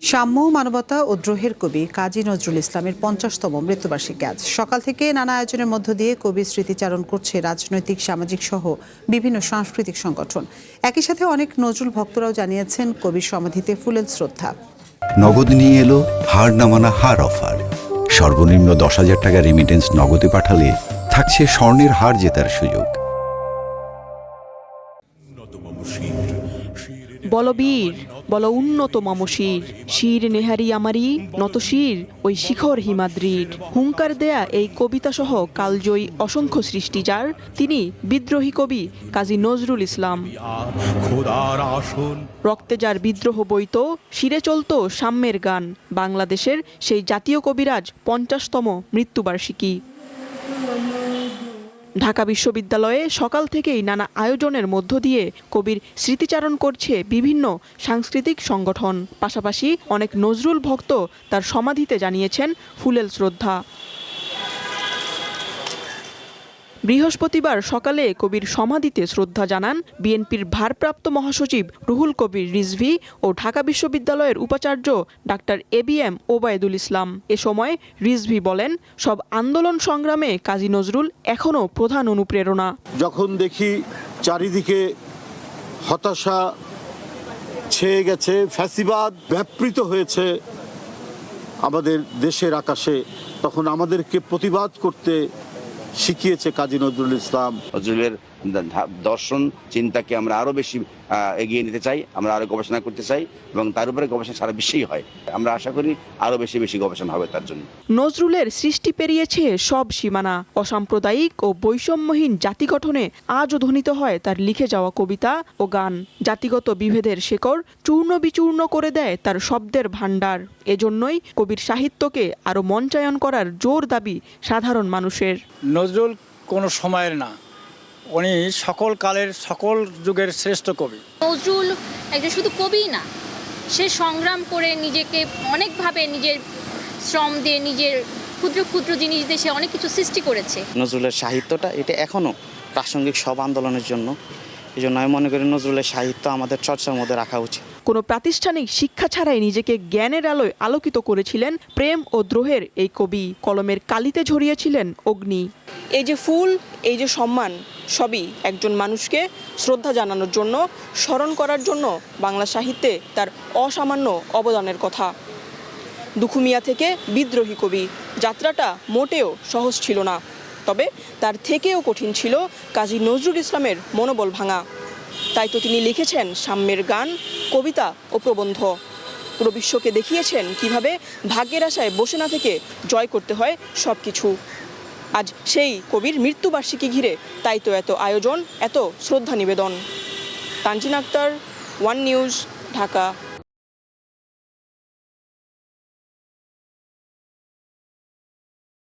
সাম্য, মানবতা ও দ্রোহের কবি কাজী নজরুল ইসলামের ৫০তম মৃত্যুবার্ষিকী আজ সকাল থেকে নানা আয়োজনের মধ্য দিয়ে কবির স্মৃতিচারণ করছে রাজনৈতিক, সামাজিক সহ বিভিন্ন সাংস্কৃতিক সংগঠন। একই সাথে অনেক নজরুল ভক্তরাও জানিয়েছেন কবির সমাধিতে ফুলেল শ্রদ্ধা। নগদ নিয়ে এলো হার না মানা হার অফার। সর্বনিম্ন ১০,০০০ টাকা রেমিটেন্স নগদে পাঠালে থাকছে স্বর্ণের হার জেতার সুযোগ। বলবীর বল উন্নত মমশির, শির নেহারি আমারি নত শির ওই শিখর হিমাদ্রির। হুঙ্কার দেয়া এই কবিতা সহ কালজয়ী অসংখ্য সৃষ্টি যার, তিনি বিদ্রোহী কবি কাজী নজরুল ইসলাম। রক্তে যার বিদ্রোহ বইত, শিরে চলত সাম্যের গান। বাংলাদেশের সেই জাতীয় কবিরাজ ৫০তম মৃত্যুবার্ষিকী। ঢাকা বিশ্ববিদ্যালয়ে সকাল থেকেই নানা আয়োজনের মধ্য দিয়ে কবির স্মৃতিচারণ করছে বিভিন্ন সাংস্কৃতিক সংগঠন। পাশাপাশি অনেক নজরুল ভক্ত তার সমাধিতে জানিয়েছেন ফুলেল শ্রদ্ধা। বৃহস্পতিবার সকালে কবির সমাধিতে শ্রদ্ধা জানান বিএনপির ভারপ্রাপ্ত মহাসচিব রুহুল কবির রিজভী ও ঢাকা বিশ্ববিদ্যালয়ের উপাচার্য ডাক্তার এবিএম ওবায়দুল ইসলাম। এ সময় রিজভী বলেন, সব আন্দোলন সংগ্রামে কাজী নজরুল এখনও প্রধান অনুপ্রেরণা। যখন দেখি চারিদিকে হতাশা ছেয়ে গেছে, ফ্যাসিবাদ ব্যাপৃত হয়েছে আমাদের দেশের আকাশে, তখন আমাদেরকে প্রতিবাদ করতে শিখিয়েছে কাজী নজরুল ইসলাম। নজরুলের দর্শন চিন্তাকে আমরা আরো বেশি এগিয়ে নিতে চাই, আমরা আরো গবেষণা করতে চাই এবং তার উপরে গবেষণা সারা বিশ্বেই হয়। আমরা আশা করি আরো বেশি বেশি গবেষণা হবে তার জন্য। নজরুলের সৃষ্টি পেরিয়েছে সব সীমানা। অসাম্প্রদায়িক ও বৈষম্যহীন জাতি গঠনে আজও ধ্বনিত হয় তার লিখে যাওয়া কবিতা ও গান। জাতিগত বিভেদের শেকড় চূর্ণ বিচূর্ণ করে দেয় তার শব্দের ভাণ্ডার। এজন্যই কবির সাহিত্যকে আরো মঞ্চায়ন করার জোর দাবি সাধারণ মানুষের। নজরুল কোনো সময়ের না, উনি সকল কালের সকল যুগের শ্রেষ্ঠ কবি। নজরুল একজন শুধু কবিই না, সে সংগ্রাম করে নিজেকে অনেকভাবে নিজের শ্রম দিয়ে, নিজের ক্ষুদ্র ক্ষুদ্র জিনিস দিয়ে সে অনেক কিছু সৃষ্টি করেছে। নজরুলের সাহিত্যটা এটা এখনও প্রাসঙ্গিক সব আন্দোলনের জন্য। এই জন্য আমি মনে করি নজরুলের সাহিত্য আমাদের চর্চার মধ্যে রাখা উচিত। কোনো প্রাতিষ্ঠানিক শিক্ষা ছাড়াই নিজেকে জ্ঞানের আলোয় আলোকিত করেছিলেন প্রেম ও দ্রোহের এই কবি। কলমের কালিতে ঝরিয়েছিলেন অগ্নি। এই যে ফুল, এই যে সম্মান, সবই একজন মানুষকে শ্রদ্ধা জানানোর জন্য, স্মরণ করার জন্য বাংলা সাহিত্যে তার অসামান্য অবদানের কথা। দুখুমিয়া থেকে বিদ্রোহী কবি, যাত্রাটা মোটেও সহজ ছিল না। তবে তার থেকেও কঠিন ছিল কাজী নজরুল ইসলামের মনোবল ভাঙা। তাই তো তিনি লিখেছেন সাম্যের গান, কবিতা ও প্রবন্ধ। পুরো বিশ্বকে দেখিয়েছেন কিভাবে ভাগ্যের আশায় বসে না থেকে জয় করতে হয় সব কিছু। আজ সেই কবির মৃত্যুবার্ষিকী ঘিরে তাই তো এত আয়োজন, এত শ্রদ্ধা নিবেদন। Tanjin Akter, one news, Dhaka.